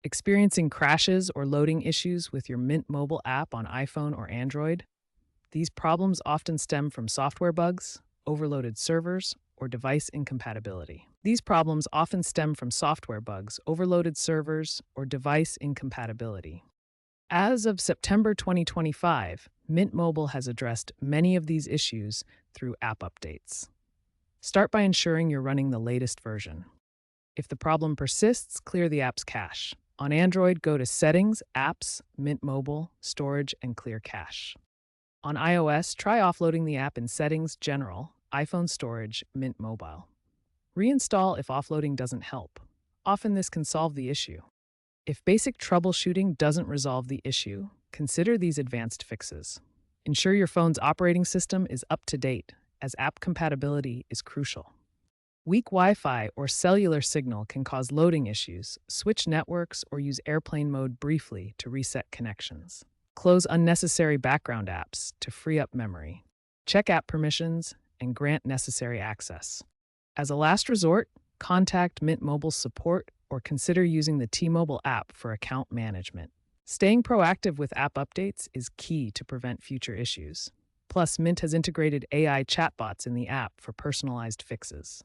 Experiencing crashes or loading issues with your Mint mobile app on iPhone or Android? These problems often stem from software bugs, overloaded servers, or device incompatibility. These problems often stem from software bugs, overloaded servers, or device incompatibility. As of September 2025, Mint Mobile has addressed many of these issues through app updates. Start by ensuring you're running the latest version. If the problem persists, clear the app's cache. On Android, go to Settings, Apps, Mint Mobile, Storage, and Clear Cache. On iOS, try offloading the app in Settings, General, iPhone Storage, Mint Mobile. Reinstall if offloading doesn't help. Often this can solve the issue. If basic troubleshooting doesn't resolve the issue, consider these advanced fixes. Ensure your phone's operating system is up to date, as app compatibility is crucial. Weak Wi-Fi or cellular signal can cause loading issues. Switch networks or use airplane mode briefly to reset connections. Close unnecessary background apps to free up memory. Check app permissions and grant necessary access. As a last resort, contact Mint Mobile's support or consider using the T-Mobile app for account management. Staying proactive with app updates is key to prevent future issues. Plus, Mint has integrated AI chatbots in the app for personalized fixes.